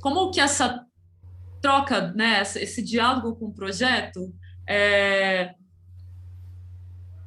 como que essa troca, né, esse diálogo com o projeto é,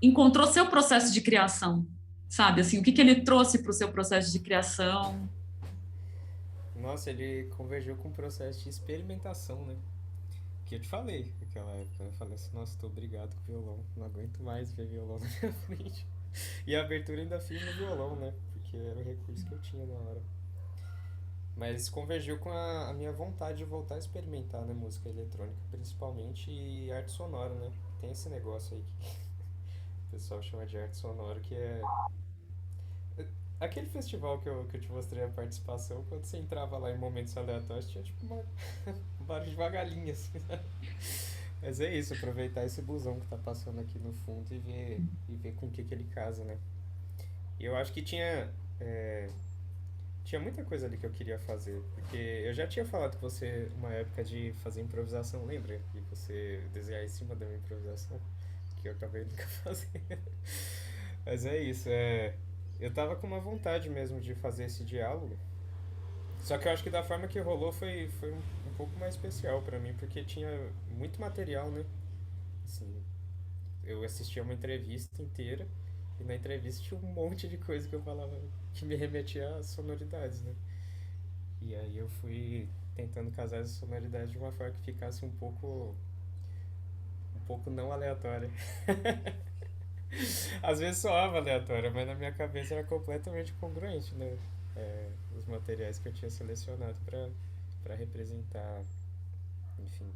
encontrou seu processo de criação, sabe? Assim, o que ele trouxe para o seu processo de criação? Nossa, ele convergiu com um processo de experimentação, né? Que eu te falei naquela época. Eu falei assim, nossa, tô obrigado com o violão. Não aguento mais ver violão na minha frente. E a abertura ainda fiz no violão, né? Porque era o recurso que eu tinha na hora. Mas convergiu com a minha vontade de voltar a experimentar, né? Música eletrônica, principalmente, e arte sonora, né? Tem esse negócio aí que o pessoal chama de arte sonora, que é aquele festival que eu te mostrei a participação, quando você entrava lá em momentos aleatórios, tinha tipo um barulho de uma galinha, assim, né? Mas é isso, aproveitar esse busão que tá passando aqui no fundo e ver com o que ele casa, né? E eu acho que tinha muita coisa ali que eu queria fazer, porque eu já tinha falado com você uma época de fazer improvisação, lembra? E você desenhar em cima da minha improvisação, que eu acabei nunca fazendo. Mas é isso, eu tava com uma vontade mesmo de fazer esse diálogo, só que eu acho que da forma que rolou foi um pouco mais especial pra mim, porque tinha muito material, né? Assim, eu assisti a uma entrevista inteira e na entrevista tinha um monte de coisa que eu falava que me remetia às sonoridades, né? E aí eu fui tentando casar as sonoridades de uma forma que ficasse um pouco não aleatória. Às vezes soava aleatória, mas na minha cabeça era completamente congruente, né? Os materiais que eu tinha selecionado para representar, enfim,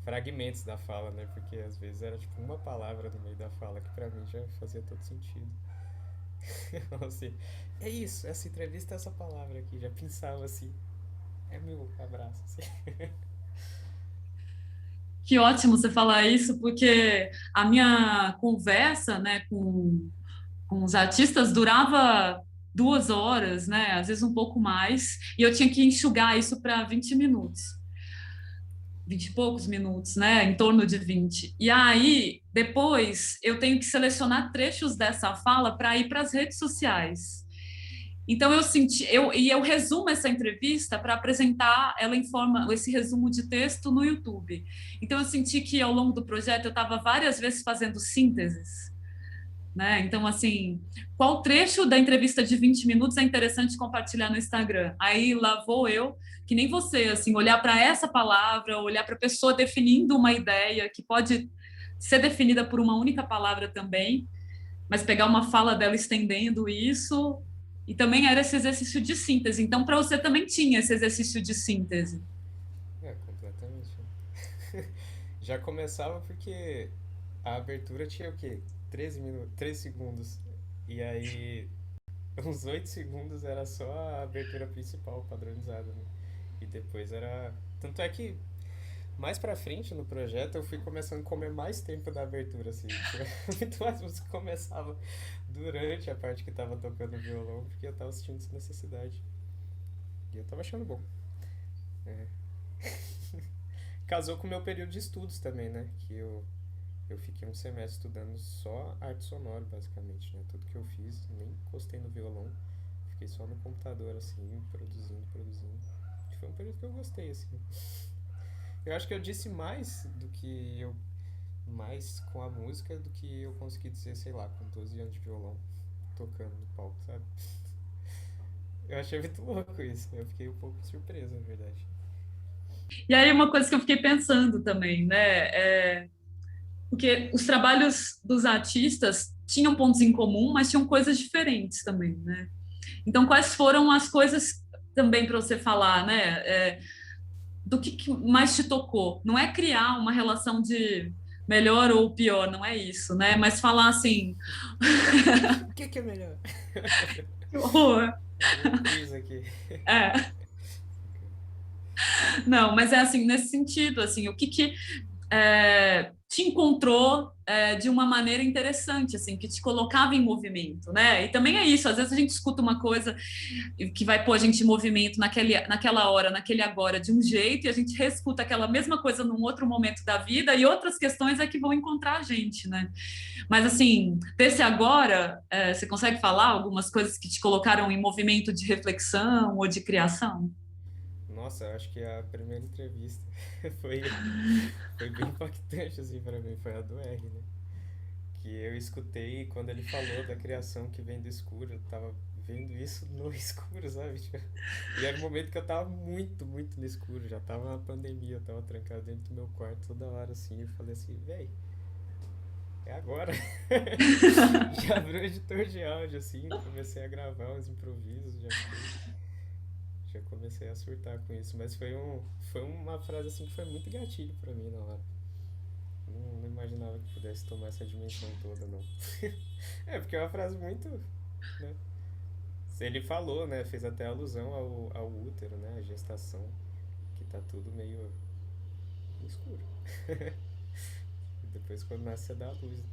fragmentos da fala, né? Porque às vezes era tipo uma palavra no meio da fala que pra mim já fazia todo sentido. Assim, é isso, essa entrevista é essa palavra aqui, já pensava assim, é meu abraço, assim. Que ótimo você falar isso, porque a minha conversa, né, com os artistas durava 2 horas, né, às vezes um pouco mais, e eu tinha que enxugar isso para 20 minutos. 20 e poucos minutos, né? Em torno de 20. E aí, depois, eu tenho que selecionar trechos dessa fala para ir para as redes sociais. Então eu resumo essa entrevista para apresentar ela em forma, esse resumo de texto no YouTube. Então eu senti que ao longo do projeto eu estava várias vezes fazendo sínteses, né? Então, assim, qual trecho da entrevista de 20 minutos é interessante compartilhar no Instagram? Aí lá vou eu, que nem você, assim, olhar para essa palavra, olhar para a pessoa definindo uma ideia que pode ser definida por uma única palavra também, mas pegar uma fala dela estendendo isso. E também era esse exercício de síntese. Então, para você também tinha esse exercício de síntese. Completamente. Já começava porque a abertura tinha o quê? 13 minutos, 13 segundos. E aí, uns 8 segundos era só a abertura principal, padronizada, né? E depois era. Tanto é que mais pra frente no projeto eu fui começando a comer mais tempo da abertura, assim. Tinha muito mais música que começava durante a parte que tava tocando violão, porque eu tava sentindo essa necessidade. E eu tava achando bom. É. Casou com o meu período de estudos também, né? Que eu fiquei um semestre estudando só arte sonora, basicamente, né? Tudo que eu fiz, nem encostei no violão. Fiquei só no computador, assim, produzindo, produzindo. E foi um período que eu gostei, assim. Eu acho que eu disse mais com a música do que eu consegui dizer, sei lá, com 12 anos de violão, tocando no palco, sabe? Eu achei muito louco isso. Eu fiquei um pouco surpreso, na verdade. E aí, uma coisa que eu fiquei pensando também, né? Porque os trabalhos dos artistas tinham pontos em comum, mas tinham coisas diferentes também, né? Então, quais foram as coisas também para você falar, né? Do que mais te tocou? Não é criar uma relação de melhor ou pior, não é isso, né? Mas falar assim, O que é melhor? que horror. Fazer um quiz aqui. É, não, mas é assim, nesse sentido, assim, o que te encontrou de uma maneira interessante, assim, que te colocava em movimento, né? E também é isso, às vezes a gente escuta uma coisa que vai pôr a gente em movimento naquela hora, naquele agora, de um jeito, e a gente reescuta aquela mesma coisa num outro momento da vida, e outras questões é que vão encontrar a gente, né? Mas, assim, desse agora, você consegue falar algumas coisas que te colocaram em movimento de reflexão ou de criação? Nossa, eu acho que a primeira entrevista foi, foi bem impactante, assim, pra mim. Foi a do R, né? Que eu escutei quando ele falou da criação que vem do escuro. Eu tava vendo isso no escuro, sabe? Tipo, e era um momento que eu tava muito, muito no escuro. Já tava na pandemia, eu tava trancado dentro do meu quarto toda hora, assim. Eu falei assim, véi, é agora. Já abri o editor de áudio, assim, comecei a gravar uns improvisos, já comecei a surtar com isso. Mas foi uma frase, assim, que foi muito gatilho pra mim na hora. Não imaginava que pudesse tomar essa dimensão toda, não. É, porque é uma frase muito, né? Ele falou, né? Fez até alusão ao útero, né? A gestação, que tá tudo meio no escuro. E depois quando nasce você dá a luz.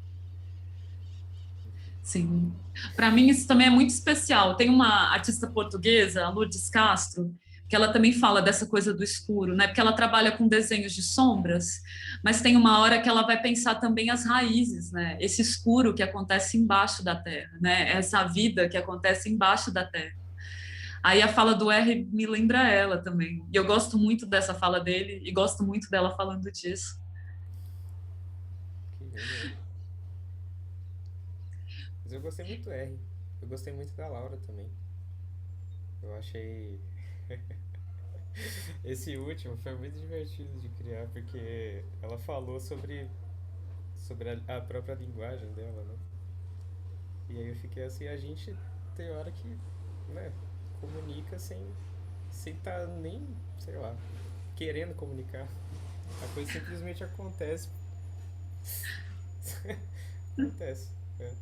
Sim. Para mim isso também é muito especial. Tem uma artista portuguesa, a Lourdes Castro, que ela também fala dessa coisa do escuro, né? Porque ela trabalha com desenhos de sombras, mas tem uma hora que ela vai pensar também as raízes, né? Esse escuro que acontece embaixo da terra, né? Essa vida que acontece embaixo da terra. Aí a fala do R me lembra ela também. E eu gosto muito dessa fala dele e gosto muito dela falando disso. Que genial. Mas eu gostei muito do R. Eu gostei muito da Laura também. Eu achei. Esse último foi muito divertido de criar, porque ela falou sobre a própria linguagem dela, né? E aí eu fiquei assim, a gente tem hora que, né, comunica sem tá nem, sei lá, querendo comunicar. A coisa simplesmente acontece. Acontece. É.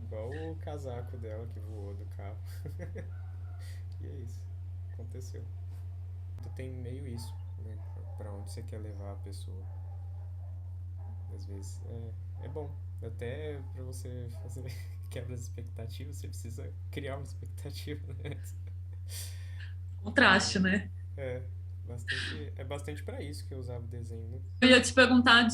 Igual o casaco dela que voou do carro. E é isso. Aconteceu. Tu tem meio isso, né? Pra onde você quer levar a pessoa. Às vezes é bom. Até pra você fazer quebra de expectativas, você precisa criar uma expectativa, né? Contraste, né? É, é bastante pra isso que eu usava o desenho, né? Eu ia te perguntar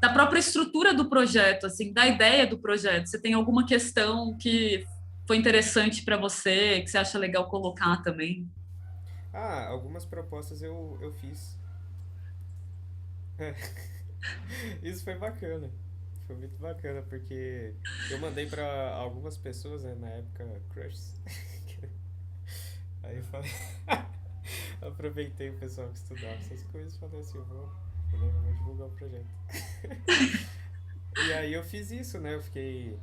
da própria estrutura do projeto, assim, da ideia do projeto. Você tem alguma questão que foi interessante para você, que você acha legal colocar também? Ah, algumas propostas eu fiz. É, isso foi bacana. Foi muito bacana, porque eu mandei pra algumas pessoas, né, na época, crushes. Aí eu falei, aproveitei o pessoal que estudava essas coisas e falei assim, vou divulgar o projeto. E aí eu fiz isso, né? Eu fiquei.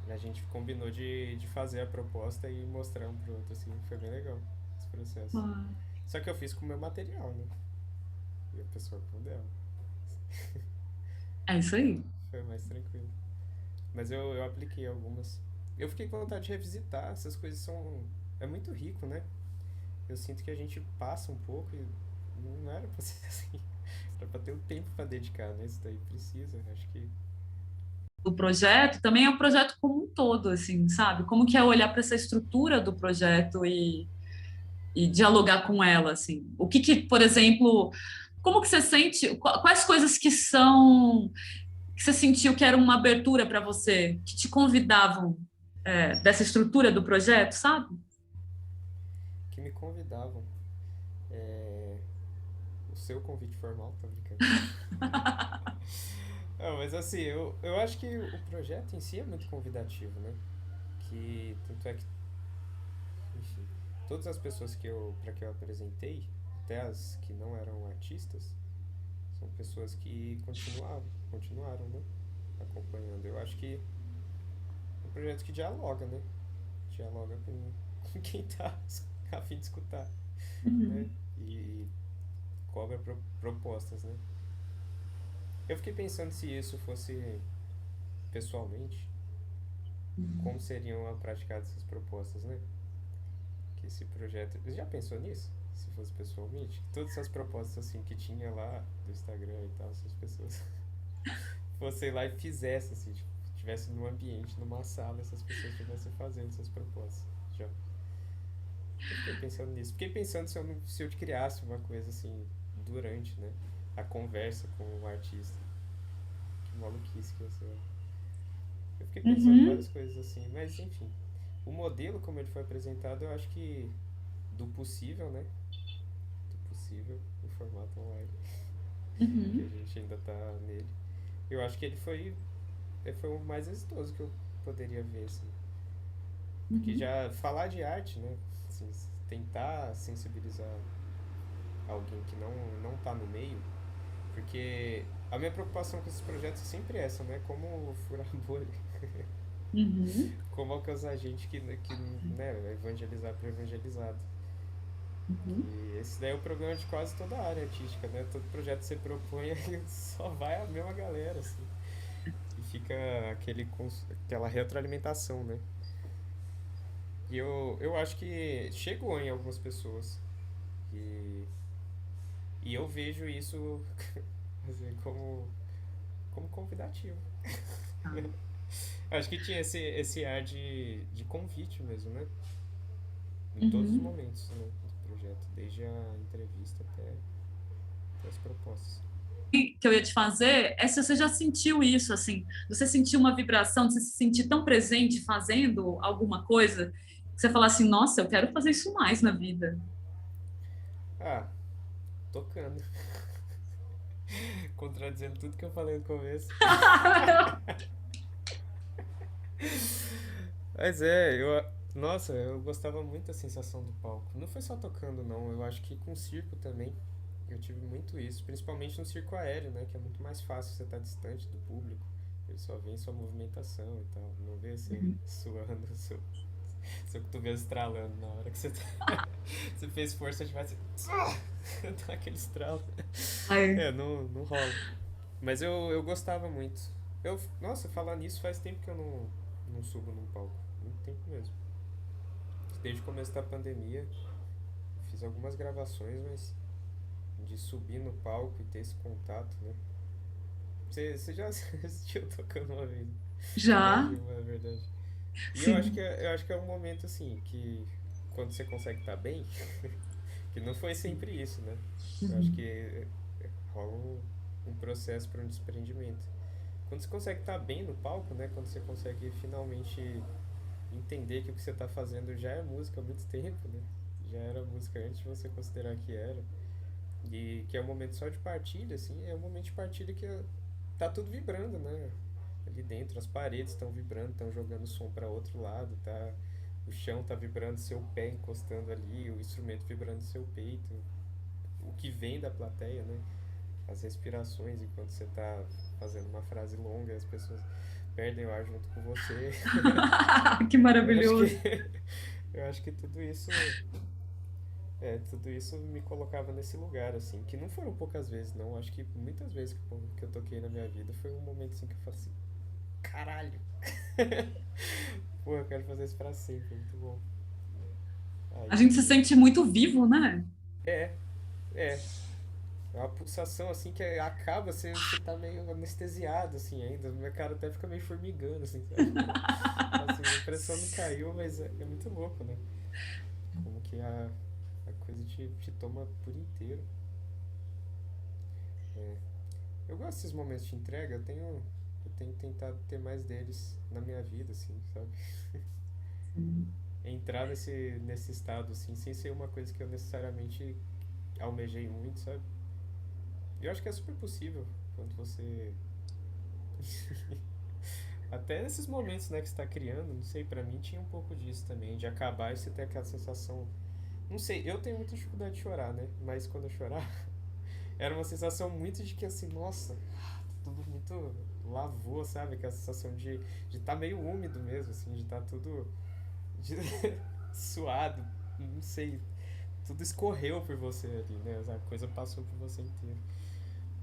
A gente combinou de fazer a proposta e mostrar um pro outro, assim, foi bem legal esse processo. Ah, Só que eu fiz com o meu material, né? E a pessoa com o dela. é isso aí. Foi mais tranquilo. Mas eu apliquei algumas. Eu fiquei com vontade de revisitar, essas coisas são. É muito rico, né? Eu sinto que a gente passa um pouco e não era pra ser assim. Era pra ter um tempo pra dedicar, né? Isso daí precisa, acho que. O projeto também é o projeto como um todo, assim, sabe? Como que é olhar para essa estrutura do projeto e dialogar com ela, assim. O que, por exemplo, como que você sente? Quais coisas que você sentiu que era uma abertura para você, que te convidavam dessa estrutura do projeto, sabe? Que me convidavam. É, o seu convite formal, tá brincando? Não, mas assim, eu acho que o projeto em si é muito convidativo, né? Que tanto é que, enfim, todas as pessoas para que eu apresentei, até as que não eram artistas, são pessoas que continuaram, né? Acompanhando. Eu acho que é um projeto que dialoga, né? Dialoga com quem tá a fim de escutar, né? Uhum. E cobra propostas, né? Eu fiquei pensando se isso fosse pessoalmente, como seriam praticadas essas propostas, né? Que esse projeto. Você já pensou nisso? Se fosse pessoalmente? Todas essas propostas assim que tinha lá do Instagram e tal, essas pessoas fossem lá e fizessem, assim, tipo, tivesse num ambiente, numa sala, essas pessoas estivessem fazendo essas propostas. Já. Eu fiquei pensando nisso. Fiquei pensando se eu criasse uma coisa assim durante, né? A conversa com o artista. Que maluquice que ia ser. Eu fiquei pensando Uhum. várias coisas assim, mas enfim. O modelo, como ele foi apresentado, eu acho que do possível, né? possível no formato online, que a Uhum, gente ainda tá nele. Eu acho que ele foi o mais exitoso que eu poderia ver, assim. Porque uhum, já falar de arte, né? Assim, tentar sensibilizar alguém que não tá no meio, porque a minha preocupação com esses projetos é sempre essa, né? Como furar a bolha, uhum, como alcançar gente que né, vai evangelizar para evangelizado. uhum. Que esse daí é o problema de quase toda a área artística, né? Todo projeto que você propõe só vai a mesma galera, assim. E fica aquela retroalimentação, né? E eu acho que chegou em algumas pessoas. E, e eu vejo isso assim, como convidativo. Tá. Acho que tinha esse ar de convite mesmo, né? Em todos os Uhum. momentos, né, do projeto, desde a entrevista até as propostas. Que eu ia te fazer é se você já sentiu isso, assim, você sentiu uma vibração, você se sentir tão presente fazendo alguma coisa, que você falar assim, nossa, eu quero fazer isso mais na vida. Ah, tocando. Contradizendo tudo que eu falei no começo. Mas nossa, eu gostava muito da sensação do palco. Não foi só tocando, não. Eu acho que com circo também. Eu tive muito isso, principalmente no circo aéreo, né? Que é muito mais fácil você estar distante do público. Ele só vê sua movimentação e tal. Não vê você suando, seu cotovelo estralando na hora que você, você fez força demais. Você dá aquele estralo. Ai, É, não rola. Mas eu gostava muito. Nossa, falar nisso faz tempo que eu não subo num palco. Muito tempo mesmo. Desde o começo da pandemia, fiz algumas gravações, mas de subir no palco e ter esse contato, né? Você já assistiu tocando uma vez? Mais já? de uma, é verdade. E Sim. eu acho que é um momento assim que quando você consegue estar bem, que não foi sempre isso, né? Eu acho Uhum. que rola um processo para um desprendimento. Quando você consegue estar bem no palco, né? Quando você consegue finalmente entender que o que você está fazendo já é música há muito tempo, né? Já era música antes de você considerar que era. E que é um momento só de partilha, assim, é um momento de partilha que tá tudo vibrando, né? Ali dentro, as paredes estão vibrando, estão jogando som para outro lado, tá? O chão tá vibrando, seu pé encostando ali, o instrumento vibrando seu peito, o que vem da plateia, né? As respirações enquanto você tá fazendo uma frase longa, as pessoas perdem o ar junto com você. Que Eu acho que maravilhoso. eu acho que tudo isso me colocava nesse lugar, assim, que não foram poucas vezes, não. Acho que muitas vezes que eu toquei na minha vida foi um momento assim que eu falei assim, caralho! Pô, eu quero fazer isso pra sempre, muito bom. A gente se Aí, sente muito vivo, né? é, é. É uma pulsação assim que acaba, você tá meio anestesiado assim ainda. Minha cara até fica meio formigando, assim, sabe? Assim, a pressão não caiu, mas é muito louco, né? Como que a coisa te toma por inteiro. É. Eu gosto desses momentos de entrega, eu tenho tentado ter mais deles na minha vida, assim, sabe? Entrar nesse estado, assim, sem ser uma coisa que eu necessariamente almejei muito, sabe? E eu acho que é super possível quando você. Até nesses momentos, né, que você tá criando, não sei, pra mim tinha um pouco disso também, de acabar e você ter aquela sensação. Não sei, eu tenho muita dificuldade de chorar, né? Mas quando eu chorar, era uma sensação muito de que assim, nossa, tudo muito lavou, sabe? Aquela sensação de tá meio úmido mesmo, assim, de tá tudo de- suado, não sei, tudo escorreu por você ali, né? A coisa passou por você inteiro.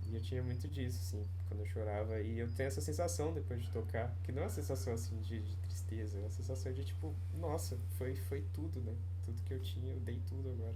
E eu tinha muito disso, assim, quando eu chorava. E eu tenho essa sensação depois de tocar, que não é uma sensação assim de tristeza, é uma sensação de tipo, nossa, foi tudo, né? Tudo que eu tinha, eu dei tudo agora.